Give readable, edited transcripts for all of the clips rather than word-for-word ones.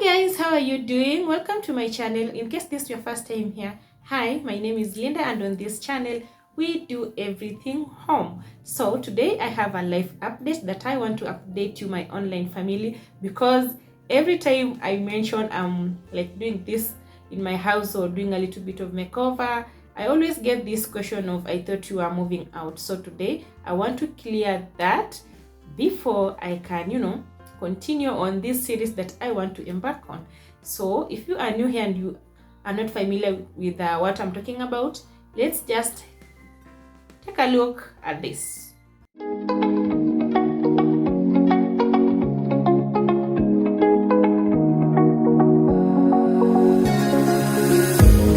Hi guys, how are you doing? Welcome to my channel. In case this is your first time here, hi, my name is Linda, and on this channel we do everything home. So today I have a life update that I want to update you, my online family, because every time I mention I'm like doing this in my house or doing a little bit of makeover, I always get this question of I thought you are moving out. So today I want to clear that before I can continue on this series that I want to embark on. So if you are new here and you are not familiar with what I'm talking about, let's just take a look at this.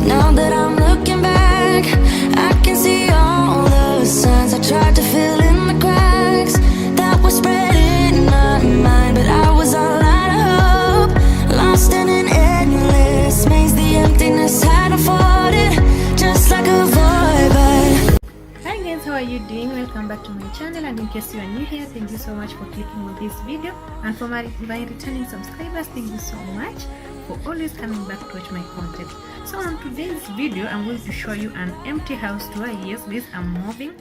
Now that I'm looking back, I can see all the signs I tried to fill in the cracks that were spreading in my mind, but I was all out of hope, lost in an endless maze. The emptiness had unfolded just like a void. But hi guys, how are you doing? Welcome back to my channel, and in case you are new here, thank you so much for clicking on this video, and for my returning subscribers, thank you so much for always coming back to watch my content. So on today's video, I'm going to show you an empty house tour. Yes, this I'm moving.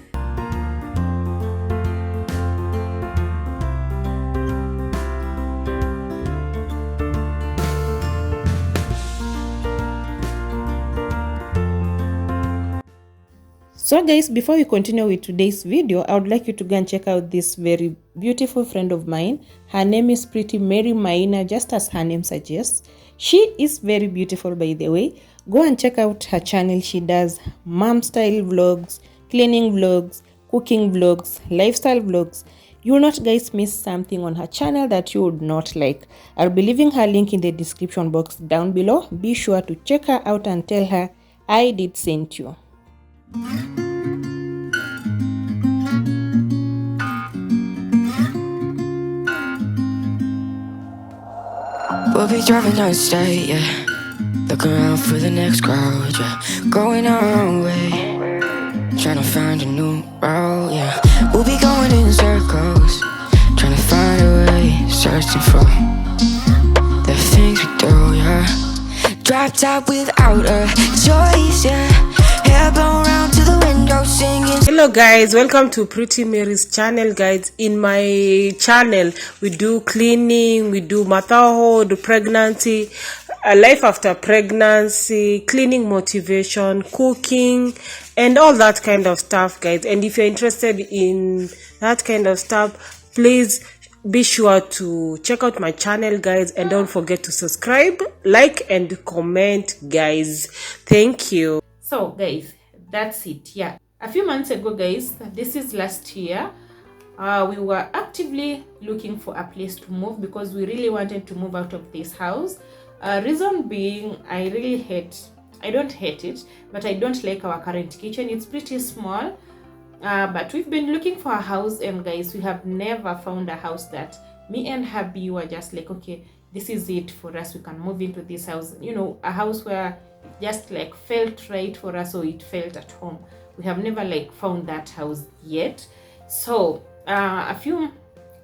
So guys, before we continue with today's video, I would like you to go and check out this very beautiful friend of mine. Her name is PRETTYMARYS, just as her name suggests. She is very beautiful, by the way. Go and check out her channel. She does mom style vlogs, cleaning vlogs, cooking vlogs, lifestyle vlogs. You will not guys miss something on her channel that you would not like. I'll be leaving her link in the description box down below. Be sure to check her out and tell her I did send you. we'll be driving down the state, yeah, looking around for the next crowd, yeah, going our own way, trying to find a new route, yeah. We'll be going in circles, trying to find a way, searching for the things we do, yeah. Drop top without a choice, yeah. Hair blown round to the window singing. Hello guys, welcome to PRETTYMARYS channel. Guys, in my channel we do cleaning, we do motherhood, pregnancy, life after pregnancy, cleaning motivation, cooking, and all that kind of stuff, guys. And if you're interested in that kind of stuff, please be sure to check out my channel, guys, and don't forget to subscribe, like, and comment, guys. Thank you. So guys, that's it. Yeah, a few months ago, guys, this is last year, we were actively looking for a place to move because we really wanted to move out of this house. Reason being, I don't hate it, but I don't like our current kitchen. It's pretty small, but we've been looking for a house, and guys, we have never found a house that me and hubby were just like, okay, this is it for us, we can move into this house, a house where it just like felt right for us, or it felt at home. We have never like found that house yet. So a few,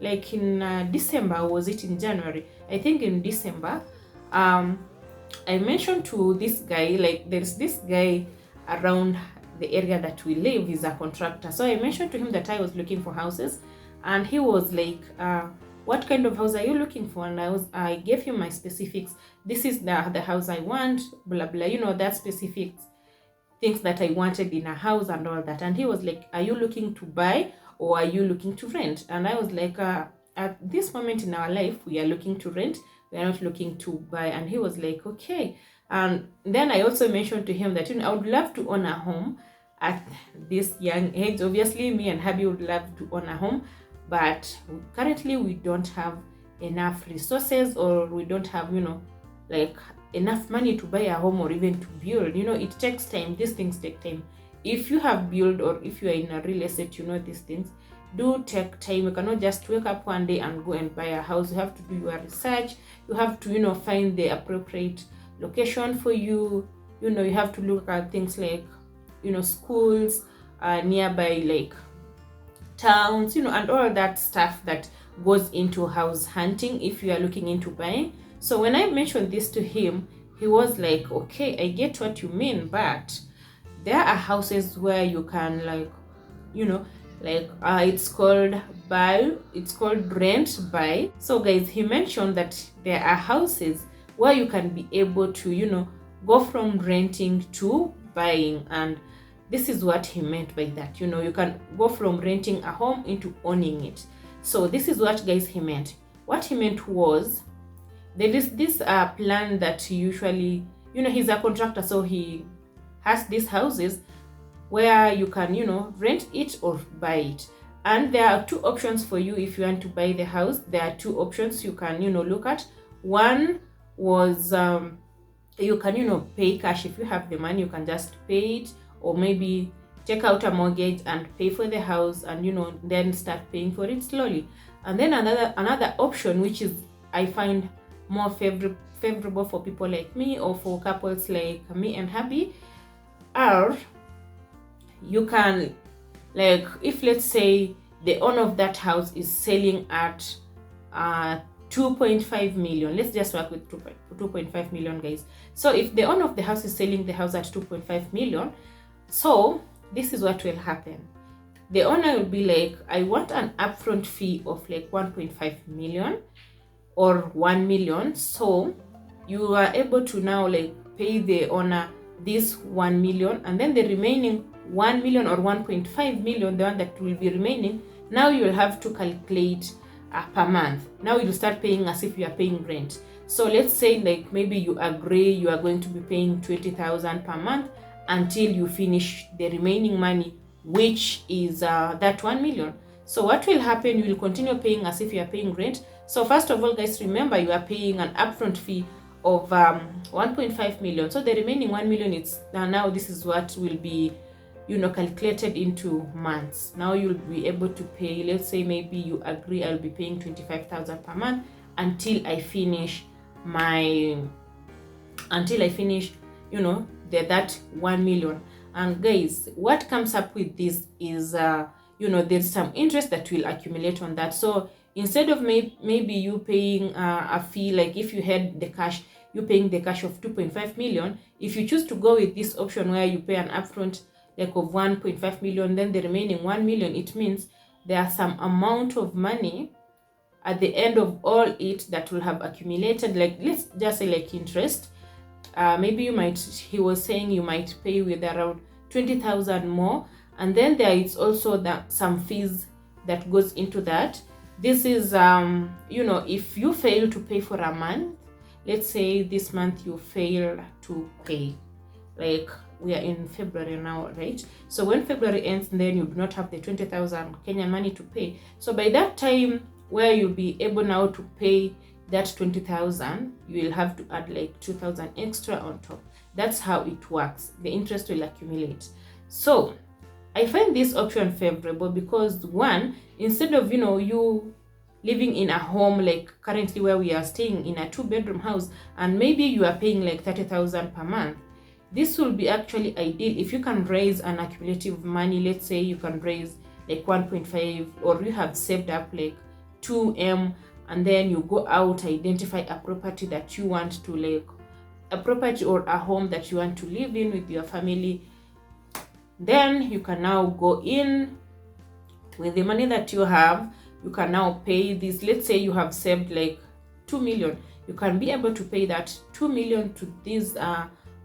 like in December, was it in January? I think in December, I mentioned to this guy, like there's this guy around the area that we live, is a contractor. So I mentioned to him that I was looking for houses, and he was like, what kind of house are you looking for? And I gave him my specifics. This is the house I want, blah blah, that specific things that I wanted in a house and all that. And he was like, are you looking to buy or are you looking to rent? And I was like, at this moment in our life, we are looking to rent, we are not looking to buy. And he was like, okay. And then I also mentioned to him that I would love to own a home at this young age. Obviously, me and hubby would love to own a home, but currently we don't have enough resources, or we don't have like enough money to buy a home or even to build. It takes time. These things take time. If you have built, or if you are in a real estate, these things do take time. You cannot just wake up one day and go and buy a house. You have to do your research. You have to find the appropriate location for you. You have to look at things like schools nearby, like towns, and all that stuff that goes into house hunting if you are looking into buying. So when I mentioned this to him, he was like, okay, I get what you mean, but there are houses where you can, like, it's called rent buy. So guys, he mentioned that there are houses where you can be able to go from renting to buying, and this is what he meant by that. You can go from renting a home into owning it. So this is what, guys, he meant. What he meant was, there is this plan that he usually, he's a contractor, so he has these houses where you can rent it or buy it. And there are two options for you. If you want to buy the house, there are two options you can look at. One was you can pay cash. If you have the money, you can just pay it, or maybe take out a mortgage and pay for the house, and then start paying for it slowly. And then another option, which is, I find, more favorable for people like me, or for couples like me and hubby, are, you can, like, if let's say the owner of that house is selling at 2.5 million, let's just work with 2.5 million, guys. So if the owner of the house is selling the house at 2.5 million, so this is what will happen. The owner will be like, I want an upfront fee of like 1.5 million or 1 million. So you are able to now like pay the owner this 1 million, and then the remaining 1 million or 1.5 million, the one that will be remaining, now you will have to calculate per month. Now you'll start paying as if you are paying rent. So let's say, like, maybe you agree you are going to be paying 20,000 per month until you finish the remaining money, which is that 1 million. So what will happen, you will continue paying as if you are paying rent. So first of all, guys, remember you are paying an upfront fee of 1.5 million. So the remaining 1 million, it's now this is what will be calculated into months. Now you'll be able to pay, let's say maybe you agree I'll be paying 25,000 per month until I finish that 1 million. And guys, what comes up with this is there's some interest that will accumulate on that. So instead of maybe you paying a fee, like if you had the cash, you're paying the cash of 2.5 million. If you choose to go with this option where you pay an upfront like of 1.5 million, then the remaining 1 million, it means there are some amount of money at the end of all it that will have accumulated, like let's just say like interest. Maybe he was saying you might pay with around 20,000 more, and then there is also some fees that goes into that. This is if you fail to pay for a month, let's say this month you fail to pay, like we are in February now, right? So when February ends, then you do not have the 20,000 Kenyan money to pay. So by that time, where you'll be able now to pay that 20,000, you will have to add like 2,000 extra on top. That's how it works. The interest will accumulate. So I find this option favorable because, one, instead of you living in a home like currently where we are staying in a 2-bedroom house, and maybe you are paying like 30,000 per month, this will be actually ideal if you can raise an accumulative money. Let's say you can raise like 1.5, or you have saved up like 2M, and then you go out, identify a property that you want to, like a property or a home that you want to live in with your family. Then you can now go in with the money that you have. You can now pay this. Let's say you have saved like 2 million. You can be able to pay that 2 million to this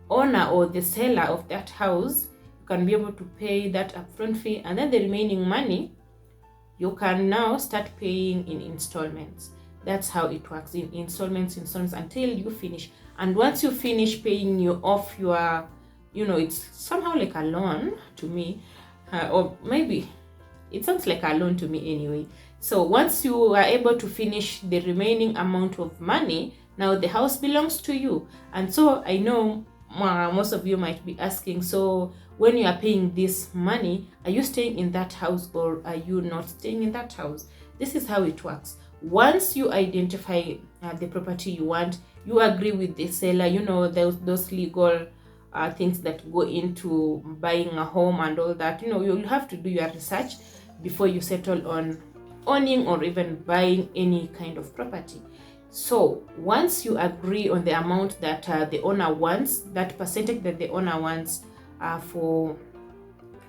owner or the seller of that house. You can be able to pay that upfront fee, and then the remaining money you can now start paying in installments. That's how it works, in installments until you finish. And once you finish paying you off your, it's somehow like a loan to me, or maybe it sounds like a loan to me anyway. So once you are able to finish the remaining amount of money, now the house belongs to you. And so I know most of you might be asking, so when you are paying this money, are you staying in that house or are you not staying in that house? This is how it works. Once you identify the property you want, you agree with the seller, those legal things that go into buying a home and all that. You'll have to do your research before you settle on owning or even buying any kind of property. So once you agree on the amount that the owner wants, that percentage that the owner wants for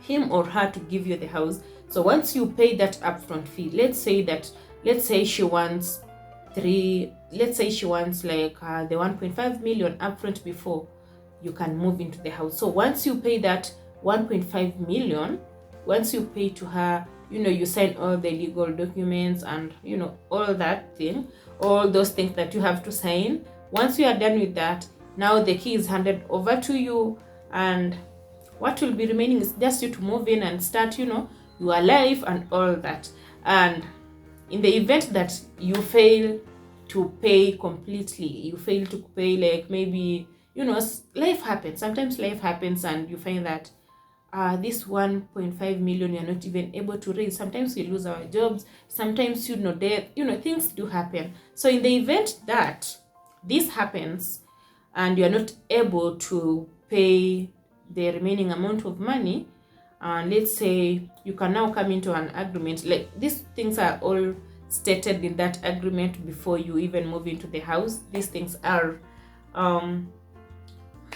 him or her to give you the house, so once you pay that upfront fee, let's say she wants like the 1.5 million upfront before you can move into the house. So once you pay that 1.5 million, once you pay to her, you sign all the legal documents and all that thing, all those things that you have to sign. Once you are done with that, now the key is handed over to you, and what will be remaining is just you to move in and start your life and all that. And in the event that you fail to pay completely, you fail to pay, like maybe life happens, sometimes life happens, and you find that this 1.5 million you're not even able to raise. Sometimes we lose our jobs, sometimes death, things do happen. So in the event that this happens and you're not able to pay the remaining amount of money, let's say you can now come into an agreement. Like, these things are all stated in that agreement before you even move into the house. These things are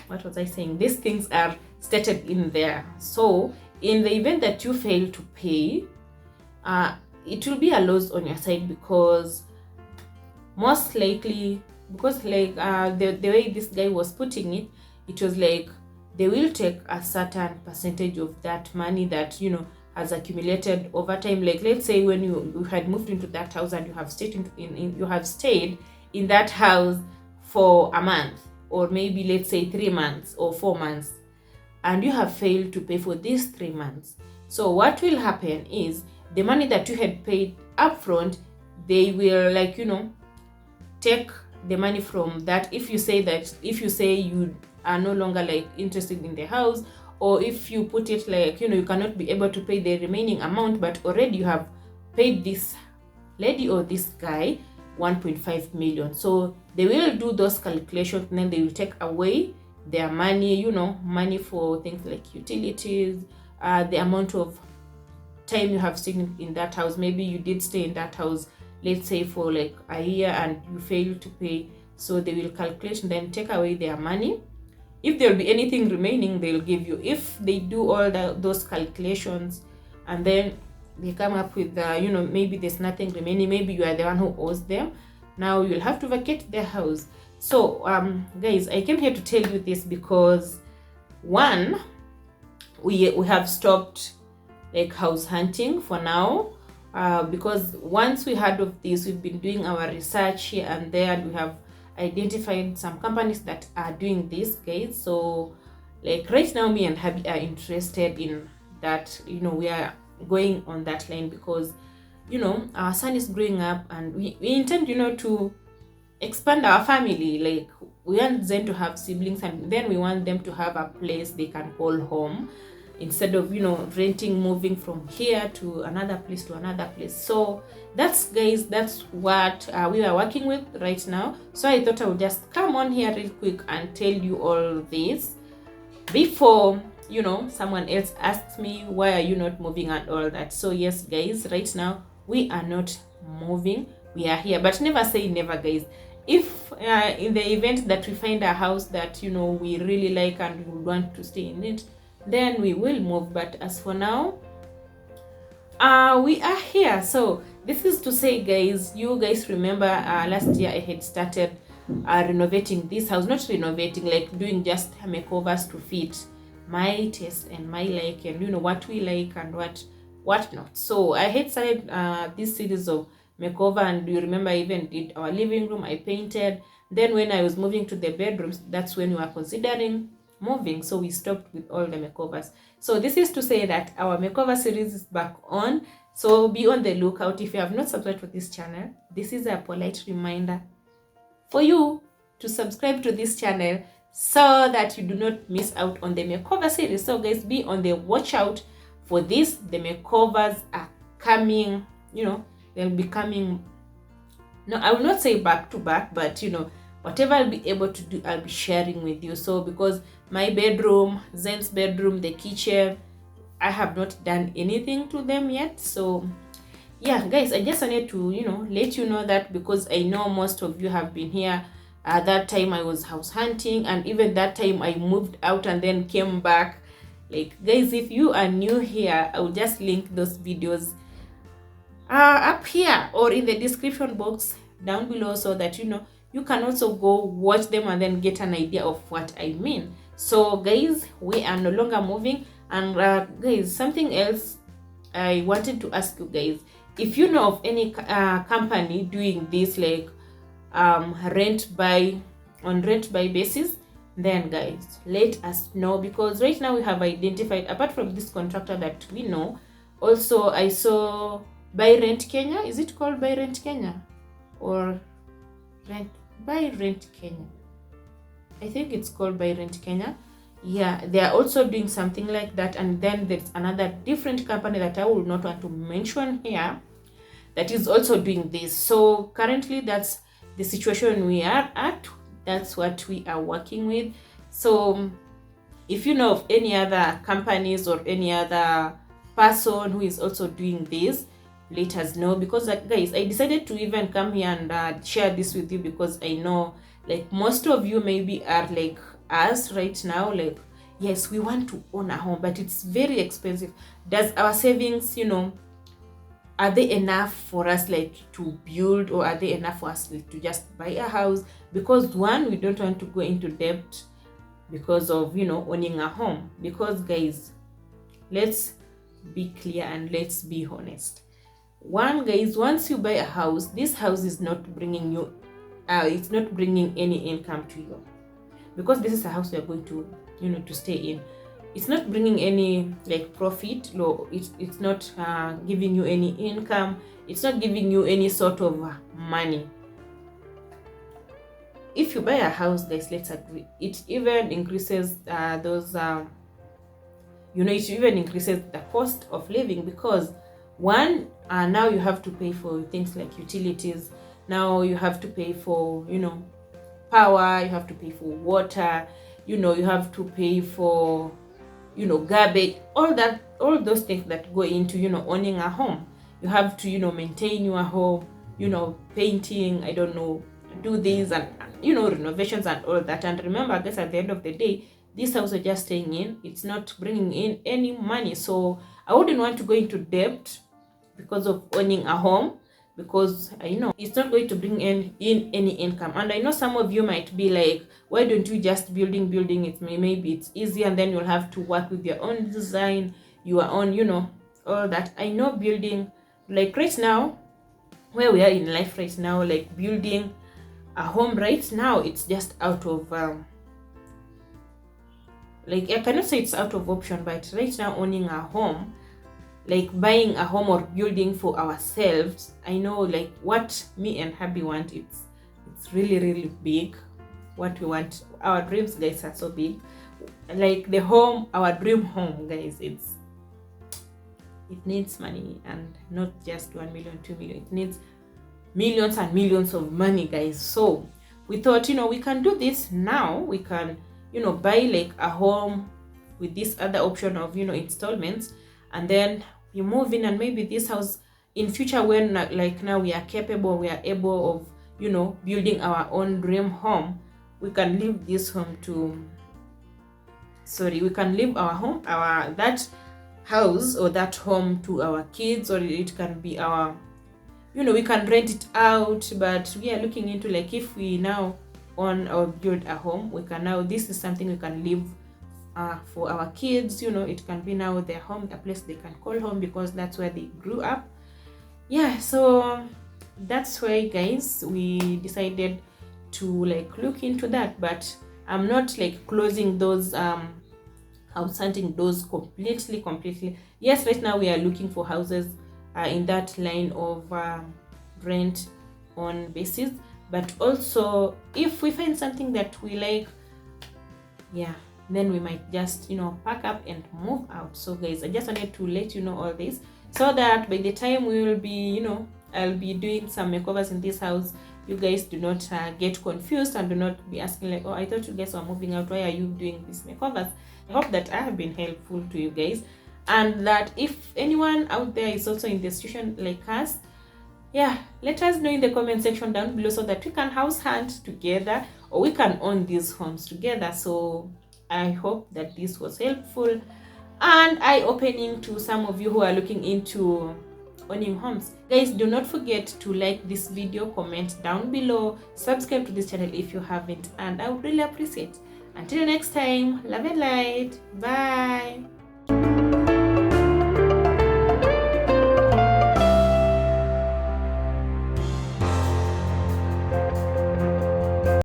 what was I saying? These things are stated in there. So in the event that you fail to pay, it will be a loss on your side, because most likely, because like the way this guy was putting it, it was like they will take a certain percentage of that money that has accumulated over time. Like, let's say when you had moved into that house and you have stayed in that house for a month, or maybe let's say 3 months or 4 months, and you have failed to pay for these 3 months. So what will happen is the money that you had paid upfront, they will take the money from that. If you say you are no longer like interested in the house, or if you put it like you cannot be able to pay the remaining amount, but already you have paid this lady or this guy 1.5 million, so they will do those calculations, and then they will take away their money, money for things like utilities, the amount of time you have stayed in that house. Maybe you did stay in that house, let's say for like a year, and you failed to pay, so they will calculate and then take away their money. If there will be anything remaining, they'll give you. If they do all those calculations and then they come up with maybe there's nothing remaining, maybe you are the one who owes them, now you'll have to vacate their house. So guys, I came here to tell you this because, one, we have stopped like house hunting for now, because once we heard of this, we've been doing our research here and there, and we have identified some companies that are doing this, guys. So like right now, me and Habi are interested in that. We are going on that line because our son is growing up, and we intend to expand our family. Like, we want them to have siblings, and then we want them to have a place they can call home, instead of renting, moving from here to another place. So that's what we are working with right now. So I thought I would just come on here real quick and tell you all this before someone else asks me, why are you not moving and all that. So yes, guys, right now we are not moving, we are here. But never say never, guys. If in the event that we find a house that we really like and we want to stay in it, then we will move. But as for now, we are here. So this is to say, guys, you guys remember last year I had started renovating this house. Not renovating, like doing just makeovers to fit my taste and my like, and what we like and what not. So I had started this series of makeover, and you remember I even did our living room. I painted. Then when I was moving to the bedrooms, that's when we were considering moving, so we stopped with all the makeovers. So this is to say that our makeover series is back on, so be on the lookout. If you have not subscribed to this channel, this is a polite reminder for you to subscribe to this channel so that you do not miss out on the makeover series. So guys, be on the watch out for this. The makeovers are coming, they'll be coming. No, I will not say back to back, but whatever I'll be able to do, I'll be sharing with you. So because my bedroom, Zen's bedroom, the kitchen, I have not done anything to them yet. So yeah guys, I just wanted to let you know that, because I know most of you have been here. That time I was house hunting, and even that time I moved out and then came back. Like guys, if you are new here, I will just link those videos up here or in the description box down below, so that you can also go watch them and then get an idea of what I mean. So guys, we are no longer moving. And guys, something else I wanted to ask you guys, if you know of any company doing this, like rent by basis, then guys, let us know, because right now we have identified, apart from this contractor that we know, also I saw Buy Rent Kenya. Is it called Buy Rent Kenya or Buy Rent Kenya? I think it's called Buy Rent Kenya. Yeah, they are also doing something like that. And then there's another different company that I will not want to mention here that is also doing this. So currently that's the situation we are at. That's what we are working with. So if you know of any other companies or any other person who is also doing this, let us know, because guys, I decided to even come here and share this with you, because I know like most of you maybe are like us right now, like yes, we want to own a home, but it's very expensive. Does our savings, are they enough for us like to build, or are they enough for us like, to just buy a house? Because one, we don't want to go into debt because of owning a home. Because guys, let's be clear and let's be honest. One, guys, once you buy a house, this house is not bringing you it's not bringing any income to you, because this is a house you're going to to stay in. It's not bringing any like profit. No, it's not giving you any income. It's not giving you any sort of money. If you buy a house, guys, let's agree, it even increases it even increases the cost of living, because one, now you have to pay for things like utilities. Now you have to pay for power, you have to pay for water, you have to pay for garbage, all those things that go into owning a home. You have to maintain your home, painting, I don't know, do this and renovations and all that. And remember guys, at the end of the day, this house you're just staying in, it's not bringing in any money. So I wouldn't want to go into debt because of owning a home, because I know it's not going to bring in any income. And I know some of you might be like, why don't you just building it? Maybe it's easy, and then you'll have to work with your own design, your own all that. I know building, like right now where we are in life right now, like building a home right now, it's just out of like, I cannot say it's out of option, but right now owning a home, like buying a home or building for ourselves, I know like what me and hubby want, it's really, really big. What we want, our dreams, guys, are so big. Like the home, our dream home, guys, it needs money, and not just 1 million, 2 million. It needs millions and millions of money, guys. So we thought we can do this now. We can buy like a home with this other option of installments, and then we move in. And maybe this house in future, when like now we are capable, we are able of building our own dream home, we can leave this home to we can leave our home, that house or that home to our kids, or it can be our we can rent it out. But we are looking into like, if we now own or build a home, we can now, this is something we can leave for our kids. It can be now their home, a place they can call home, because that's where they grew up. Yeah, so that's why, guys, we decided to like look into that. But I'm not like closing those house hunting doors completely. Yes, right now we are looking for houses in that line of rent on basis, but also if we find something that we like, yeah, then we might just pack up and move out. So guys, I just wanted to let you know all this, so that by the time we will be I'll be doing some makeovers in this house, you guys do not get confused, and do not be asking like, oh, I thought you guys were moving out, why are you doing these makeovers? I hope that I have been helpful to you guys. and that if anyone out there is also in the situation like us, yeah, let us know in the comment section down below so that we can house hunt together, or we can own these homes together. So I hope that this was helpful and eye-opening to some of you who are looking into owning homes. Guys, do not forget to like this video, comment down below, subscribe to this channel if you haven't, and I would really appreciate it. Until next time, love and light. Bye.